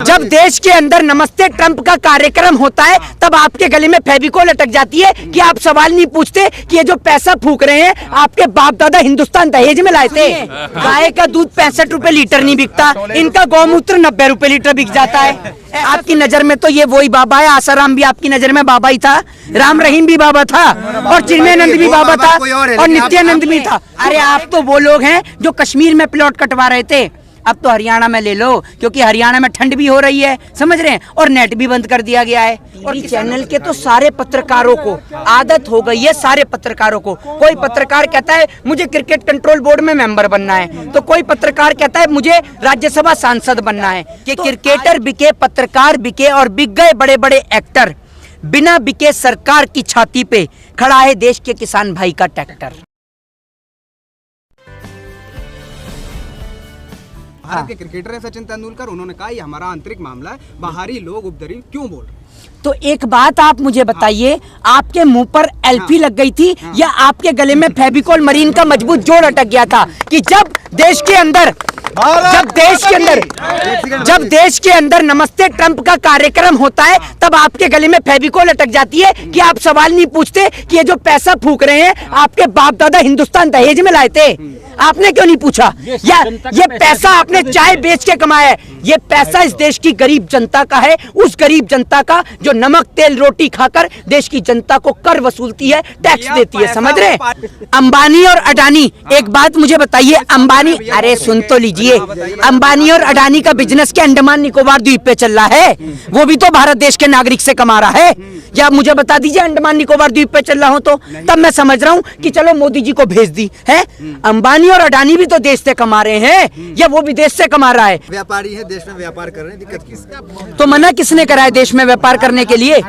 जब देश के अंदर नमस्ते ट्रंप का कार्यक्रम होता है तब आपके गले में फेविकोल अटक जाती है कि आप सवाल नहीं पूछते कि ये जो पैसा फूक रहे हैं आपके बाप दादा हिंदुस्तान दहेज में लाए थे। गाय का दूध 65 रुपए लीटर नहीं बिकता, इनका गौमूत्र 90 रुपए लीटर बिक जाता है। आपकी नजर में तो ये वही बाबा है। आसाराम भी आपकी नजर में बाबा ही था, राम रहीम भी बाबा था, और चिन्मयानंद भी बाबा था, और नित्यानंद भी था। अरे आप तो वो लोग हैं जो कश्मीर में प्लॉट कटवा रहे थे, अब तो हरियाणा में ले लो, क्योंकि हरियाणा में ठंड भी हो रही है, समझ रहे हैं, और नेट भी बंद कर दिया गया है। और चैनल के तो सारे पत्रकारों को आदत हो गई है, सारे पत्रकारों को। कोई पत्रकार कहता है मुझे क्रिकेट कंट्रोल बोर्ड में मेंबर बनना है, तो कोई पत्रकार कहता है मुझे राज्यसभा सांसद बनना है। कि क्रिकेटर बिके, पत्रकार बिके, और बिक गए बड़े बड़े एक्टर। बिना बिके सरकार की छाती पे खड़ा है देश के किसान भाई का ट्रैक्टर। भारत के क्रिकेटर हैं सचिन तेंदुलकर, उन्होंने कहा ये हमारा आंतरिक मामला है, बाहरी लोग उपद्रवी क्यों बोल रहे? तो एक बात आप मुझे बताइए, आपके मुंह पर एल्फी लग गई थी या आपके गले में फेविकोल मरीन का मजबूत जोड़ अटक गया था कि जब देश के अंदर नमस्ते ट्रंप का कार्यक्रम होता है तब आपके गले में फेविकोल अटक जाती है कि आप सवाल नहीं पूछते कि ये जो पैसा फूक रहे हैं आपके बाप दादा हिंदुस्तान दहेज में लाए थे। आपने क्यों नहीं पूछा? या ये पैसा आपने चाय बेच के कमाया है, ये पैसा इस देश की गरीब जनता का है, उस गरीब जनता का जो नमक तेल रोटी खाकर देश की जनता को कर वसूलती है, टैक्स देती है, समझ रहे? अंबानी और अडानी, एक बात मुझे बताइए, अंबानी, अरे सुन तो लीजिए, अंबानी और अडानी का बिजनेस के अंडमान निकोबार द्वीप पे चल रहा है, वो भी तो भारत देश के नागरिक से कमा रहा है। या मुझे बता दीजिए अंडमान निकोबार द्वीप पे चल रहा हो तो तब मैं समझ रहा हूँ कि चलो मोदी जी को भेज दी है। अंबानी और अडानी भी तो देश से कमा रहे हैं, या वो विदेश से कमा रहा है? व्यापारी है, देश में व्यापार कर रहे हैं, दिक्कत किसका? तो मना किसने करा है देश में व्यापार करने के लिए?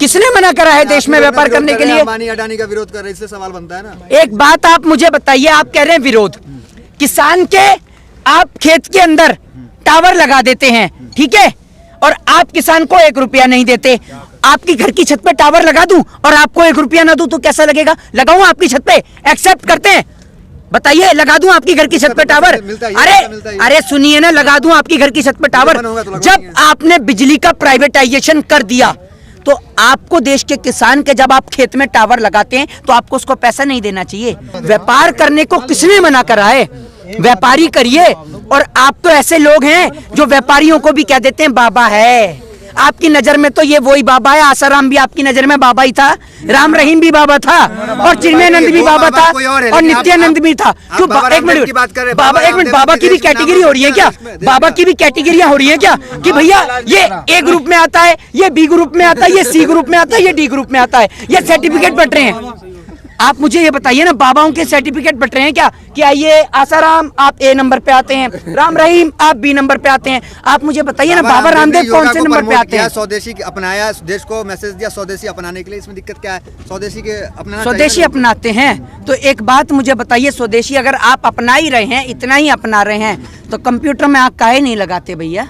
किसने मना करा है देश में व्यापार करने के लिए? अंबानी अडानी का विरोध कर रहे हैं, इससे सवाल बनता है ना। एक बात आप मुझे बताइए, आप कह रहे हैं विरोध, किसान के आप खेत के अंदर टावर लगा देते हैं, ठीक है, और आप किसान को 1 रुपया नहीं देते। आपकी घर की छत पे टावर लगा दूं और आपको 1 रुपया ना दूं तो कैसा लगेगा? लगाऊं आपकी छत पे? एक्सेप्ट करते हैं? बताइए, लगा दूं आपकी घर की छत पे टावर? अरे सुनिए ना, लगा दूं आपकी घर की छत पे टावर? जब आपने बिजली का प्राइवेटाइजेशन कर दिया तो आपको देश के किसान के, जब आप खेत में टावर लगाते हैं तो आपको उसको पैसा नहीं देना चाहिए? व्यापार करने को किसने मना करा है? व्यापारी करिए। और आप तो ऐसे लोग हैं जो व्यापारियों को भी कह देते हैं बाबा है। आपकी नजर में तो ये वही बाबा है। आसाराम भी आपकी नजर में बाबा ही था, राम रहीम भी बाबा था, और चिन्मयानंद भी बाबा था, और नित्यानंद भी था। क्यों? एक मिनट बाबा, एक मिनट, बाबा की भी कैटेगरी हो रही है क्या? बाबा की भी कैटेगरियां हो रही है क्या कि भैया ये ए ग्रुप में आता है, ये बी ग्रुप में आता है, ये सी ग्रुप में आता है, ये डी ग्रुप में आता है, ये सर्टिफिकेट बट रहे हैं? आप मुझे ये बताइए ना, बाबाओं के सर्टिफिकेट बट रहे हैं क्या कि आइए आसाराम आप ए नंबर पे आते हैं, राम रहीम आप बी नंबर पे आते हैं? आप मुझे बताइए ना, बाबा रामदेव कौन से नंबर पे आते हैं? स्वदेशी अपनाया, देश को मैसेज दिया स्वदेशी अपनाने के लिए, इसमें दिक्कत क्या है? स्वदेशी के अपनाना, स्वदेशी अपनाते हैं तो एक बात मुझे बताइए, स्वदेशी अगर आप अपना ही रहे हैं, इतना ही अपना रहे हैं, तो कंप्यूटर में आग काहे नहीं लगाते भैया?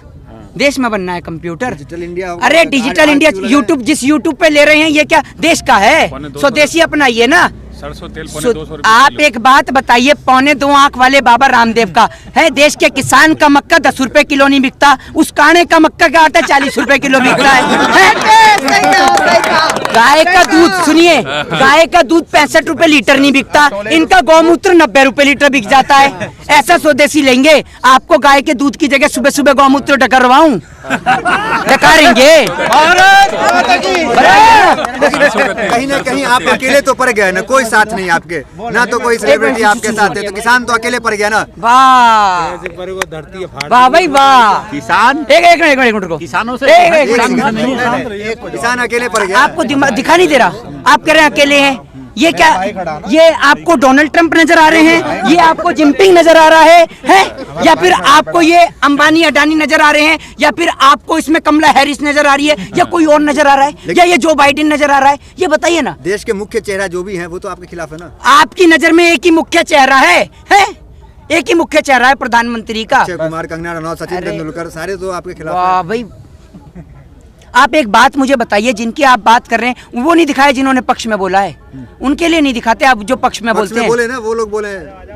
देश में बनना है कंप्यूटर। Digital India. अरे डिजिटल इंडिया, यूट्यूब जिस यूट्यूब पे ले रहे हैं ये क्या देश का है? स्वदेशी अपनाइए ना। सरसों तेल पौने 200 रुपए आप एक बात बताइए, 2.25 आंख वाले बाबा रामदेव का है, देश के किसान का मक्का 10 रुपए किलो नहीं बिकता, उस काणे का मक्का का आटा 40 रुपए किलो बिकता है। गाय का दूध, सुनिए, गाय का दूध 65 रुपए लीटर नहीं बिकता, इनका गौमूत्र 90 रुपए लीटर बिक जाता है। ऐसा स्वदेशी लेंगे? आपको गाय के दूध की जगह सुबह सुबह गौमूत्र डकारवाऊं? डकारेंगे? कहीं ना कहीं आप अकेले तो पड़ गए ना, कोई साथ नहीं आपके, ना तो कोई सेलिब्रिटी आपके साथ है, तो किसान तो अकेले पड़ गया ना। वाह वाह भाई वाह। किसान एक मिनट रुको, किसानों से किसान अकेले पड़ गया। आपको दिखा नहीं दे रहा? आप कह रहे हैं अकेले हैं? ये क्या, ये आपको डोनाल्ड ट्रंप नजर आ रहे हैं, ये आपको जिनपिंग नजर आ रहा है, या फिर आपको ये अंबानी अडानी नजर आ रहे हैं, या फिर आपको इसमें कमला हैरिस नजर आ रही है, या कोई और नजर आ रहा है, या ये जो बाइडेन नजर आ रहा है? ये बताइए ना। देश के मुख्य चेहरा जो भी है वो तो आपके खिलाफ है ना। आपकी नजर में एक ही मुख्य चेहरा है? एक ही मुख्य चेहरा है प्रधानमंत्री का। अक्षय कुमार, कंगना रनौत, सचिन तेंदुलकर, सारे तो आपके खिलाफ। वाह भाई, आप एक बात मुझे बताइए, जिनकी आप बात कर रहे हैं वो नहीं दिखाए जिन्होंने पक्ष में बोला है? उनके लिए नहीं दिखाते आप जो पक्ष में बोलते हैं? बोले ना वो लोग बोले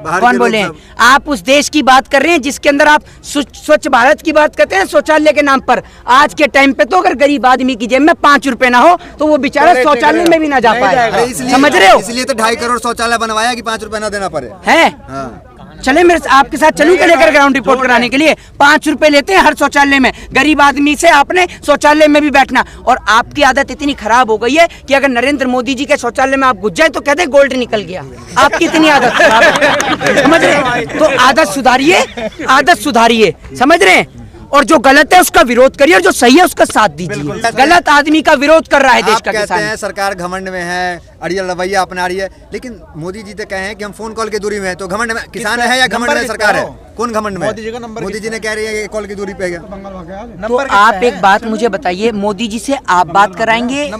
बाहर कौन के बोले हैं? लोग सब- आप उस देश की बात कर रहे हैं जिसके अंदर आप स्वच्छ भारत की बात करते हैं शौचालय के नाम पर। आज के टाइम पे तो अगर गरीब आदमी की जेब में 5 रुपए ना हो तो वो बेचारा शौचालय में भी ना जा पाए। अरे इसलिए समझ रहे हो? इसलिए तो 2.5 करोड़ शौचालय बनवाया कि 5 रुपए ना देना पड़े। है हाँ। चले मेरे आपके साथ चलूं क्या लेकर ग्राउंड रिपोर्ट कराने के लिए? 5 रुपए लेते हैं हर शौचालय में। गरीब आदमी से आपने शौचालय में भी बैठना, और आपकी आदत इतनी खराब हो गई है कि अगर नरेंद्र मोदी जी के शौचालय में आप घुस जाए तो कहते हैं गोल्ड निकल गया। आपकी इतनी आदत खराब है, समझ रहे? तो आदत सुधारिए, आदत सुधारिए, समझ रहे हैं? और जो गलत है उसका विरोध करिए और जो सही है उसका साथ दीजिए। गलत आदमी का विरोध कर रहा है देश आप का कहते किसान। हैं सरकार घमंड में है, अड़ियल रवैया अपना रही है, लेकिन मोदी जी तो कहे हैं कि हम फोन कॉल की दूरी में है, तो घमंड में किसान है या घमंड में सरकार है? कौन घमंड में? मोदी जी का नंबर मोदी जी ने कह रही है कि कॉल की दूरी पे है। तो आप एक बात मुझे बताइए, मोदी जी से आप बात कराएंगे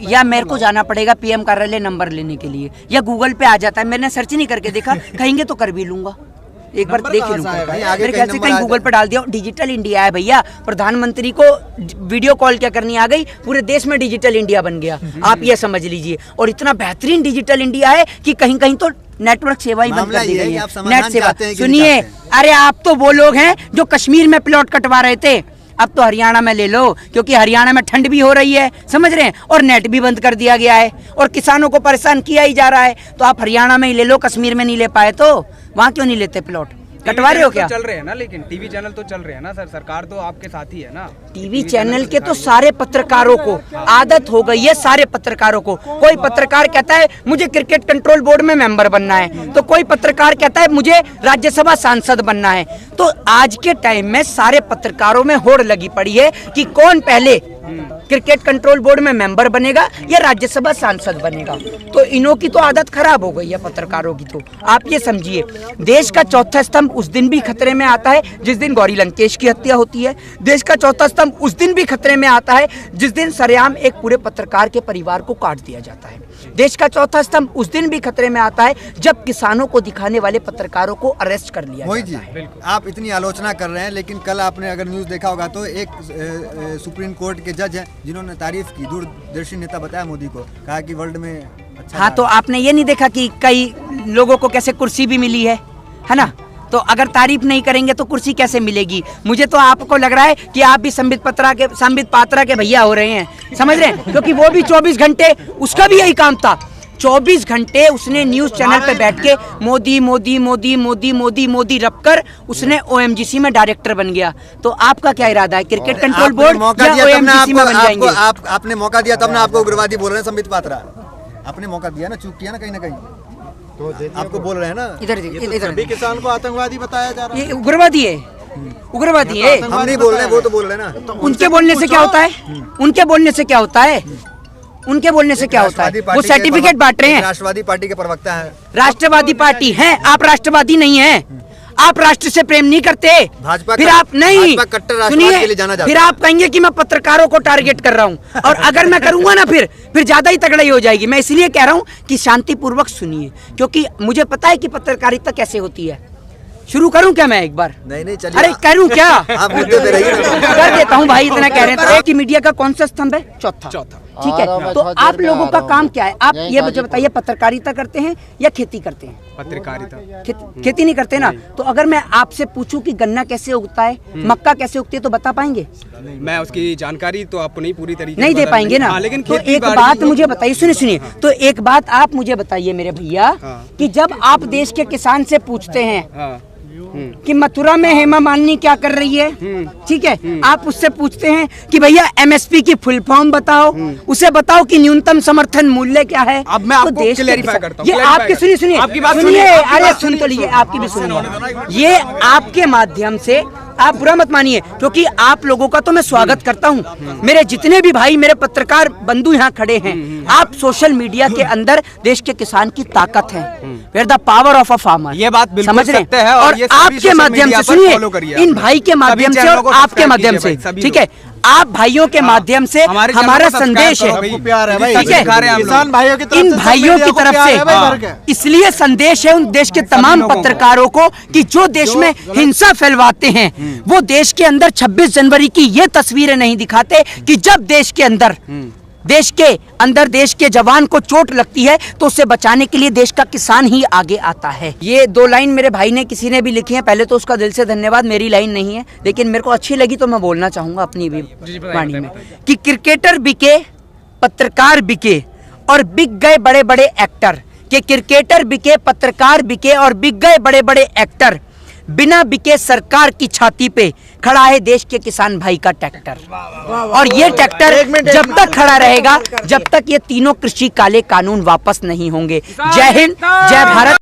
या मेरे को जाना पड़ेगा पीएम कार्यालय नंबर लेने के लिए, या गूगल पे आ जाता है? मैंने सर्च नहीं करके देखा, कहेंगे तो कर भी लूंगा, एक बार देख ही लूंगा। मेरे ख्याल से कहीं गूगल पे डाल दिया। डिजिटल इंडिया है भैया, प्रधानमंत्री को वीडियो कॉल क्या करनी आ गई, पूरे देश में डिजिटल इंडिया बन गया, आप ये समझ लीजिए। और इतना बेहतरीन डिजिटल इंडिया है कि कहीं कहीं तो नेटवर्क सेवा ही बंद कर दी गई है, नेट सेवा। सुनिए, अरे आप तो वो लोग हैं जो कश्मीर में प्लॉट कटवा रहे थे, अब तो हरियाणा में ले लो, क्योंकि हरियाणा में ठंड भी हो रही है, समझ रहे हैं? और नेट भी बंद कर दिया गया है और किसानों को परेशान किया ही जा रहा है। तो आप हरियाणा में ही ले लो, कश्मीर में नहीं ले पाए तो वहाँ क्यों नहीं लेते प्लॉट? कटवा रहे हो क्या? चल रहे हैं ना, लेकिन टीवी चैनल तो चल रहे हैं ना सर, सरकार तो आपके साथ ही है ना। टीवी चैनल के तो सारे पत्रकारों को आदत हो गई है, सारे पत्रकारों को। कोई पत्रकार कहता है मुझे क्रिकेट कंट्रोल बोर्ड में मेंबर बनना है, तो कोई पत्रकार कहता है मुझे राज्यसभा सांसद बनना है। तो आज के टाइम में सारे पत्रकारों में होड़ लगी पड़ी है कि कौन पहले क्रिकेट कंट्रोल बोर्ड में मेंबर बनेगा या राज्यसभा सांसद बनेगा। तो इनों की तो आदत खराब हो गई है पत्रकारों की। तो आप ये समझिए, देश का चौथा स्तंभ उस दिन भी खतरे में आता है जिस दिन गौरी लंकेश की हत्या होती है। देश का चौथा स्तंभ उस दिन भी खतरे में आता है जिस दिन सरेआम एक पूरे पत्रकार के परिवार को काट दिया जाता है। देश का चौथा स्तंभ उस दिन भी खतरे में आता है जब किसानों को दिखाने वाले पत्रकारों को अरेस्ट कर लिया जाता है। आप इतनी आलोचना कर रहे हैं, लेकिन कल आपने अगर न्यूज़ देखा होगा तो एक सुप्रीम कोर्ट के जज हैं जिन्होंने तारीफ की, दूरदर्शी नेता बताया मोदी को, कहा कि वर्ल्ड में अच्छा। हाँ, तो आपने ये नहीं देखा कि कई लोगों को कैसे कुर्सी भी मिली है ना? तो अगर तारीफ नहीं करेंगे तो कुर्सी कैसे मिलेगी? मुझे तो आपको लग रहा है कि आप भी संबित पात्रा के भैया हो रहे हैं, समझ रहे हैं? क्योंकि वो भी 24 घंटे उसका भी यही काम था। 24 घंटे उसने न्यूज चैनल पे बैठ के मोदी मोदी मोदी मोदी मोदी मोदी रप कर उसने OMGC में डायरेक्टर बन गया। तो आपका क्या इरादा है, क्रिकेट कंट्रोल बोर्ड या OMGC में बन जाएंगे? आपने मौका दिया तब ना आपको उग्रवादी बोल रहे हैं संबित पात्रा। आपने मौका दिया ना, चूक किया ना कहीं ना कहीं, तो आपको बोल रहे हैं ना। इधर सभी किसान को आतंकवादी बताया जा रहा है। ये उग्रवादी है, उग्रवादी है। हम नहीं बोल रहे, वो तो बोल रहे हैं ना। उनके बोलने से क्या होता है? उनके बोलने से क्या होता है? उनके बोलने से क्या होता है? वो सर्टिफिकेट बांट रहे हैं। राष्ट्रवादी पार्टी के प्रवक्ता है। राष्ट्रवादी पार्टी है, आप राष्ट्रवादी नहीं हैं। आप राष्ट्र से प्रेम नहीं करते। भाजपा फिर आप नहीं कट्टर राष्ट्रवाद के लिए जाना जाता है। फिर आप कहेंगे कि मैं पत्रकारों को टारगेट कर रहा हूं, और अगर मैं करूंगा ना फिर ज्यादा ही तगड़ाई हो जाएगी। मैं इसलिए कह रहा हूं कि शांतिपूर्वक सुनिए, क्योंकि मुझे पता है कि पत्रकारिता कैसे होती है। शुरू करूं क्या मैं एक बार? नहीं चलिए। अरे करूं क्या? आप मुद्दे पे रहिए ना। कर देता हूं भाई, इतना कह रहे हैं। तो एक ही मीडिया का कौन सा स्तंभ है? चौथा। ठीक है, तो आप लोगों का काम क्या है? आप ये मुझे बताइए, पत्रकारिता करते हैं या खेती करते हैं? पत्रकारिता। खेती नहीं करते ना। तो अगर मैं आपसे पूछूं कि गन्ना कैसे उगता है, मक्का कैसे उगती है, तो बता पाएंगे? मैं उसकी जानकारी तो आपको नहीं पूरी तरीके नहीं दे पाएंगे ना। लेकिन तो एक बात मुझे बताइए, सुनिए, तो एक बात आप मुझे बताइए मेरे भैया, कि जब आप देश के किसान से पूछते हैं कि मथुरा में हेमा मालिनी क्या कर रही है, ठीक है, आप उससे पूछते हैं कि भैया MSP की फुल फॉर्म बताओ, उसे बताओ कि न्यूनतम समर्थन मूल्य क्या है। अब मैं आपको क्लैरिफाई करता हूं। ये आपकी सुनिए आपकी बात सुनिए, अरे सुन तो लीजिए, आपकी भी सुनिए। ये आपके माध्यम से, आप बुरा मत मानिए, क्योंकि आप लोगों का तो मैं स्वागत करता हूं। मेरे जितने भी भाई, मेरे पत्रकार बंधु यहाँ खड़े हैं, आप सोशल मीडिया के अंदर देश के किसान की ताकत है। Where the power of a farmer, ये बात बिल्कुल समझ रहे सत्य है। और आपके माध्यम से सुनिए, इन भाई के माध्यम से और आपके माध्यम से, ठीक है, आप भाइयों के माध्यम से हमारा संदेश है, प्यार है भाई, ठीक है, किसान भाइयों की तरफ इन से, भाइयों की तरफ से इसलिए संदेश है उन देश के तमाम पत्रकारों को कि जो देश में हिंसा फैलवाते हैं, वो देश के अंदर 26 जनवरी की ये तस्वीरें नहीं दिखाते कि जब देश के अंदर देश के अंदर देश के जवान को चोट लगती है तो उससे बचाने के लिए देश का किसान ही आगे आता है। ये 2 लाइन मेरे भाई ने किसी ने भी लिखी है, पहले तो उसका दिल से धन्यवाद। मेरी लाइन नहीं है लेकिन मेरे को अच्छी लगी तो मैं बोलना चाहूंगा अपनी भी वाणी में कि क्रिकेटर बिके, पत्रकार बिके और बिक गए बड़े बड़े एक्टर। कि क्रिकेटर बिके, पत्रकार बिके और बिक गए बड़े बड़े एक्टर। बिना बिके सरकार की छाती पे खड़ा है देश के किसान भाई का ट्रैक्टर। और ये ट्रैक्टर जब तक खड़ा रहेगा जब तक ये तीनों कृषि काले कानून वापस नहीं होंगे। जय हिंद, जय भारत।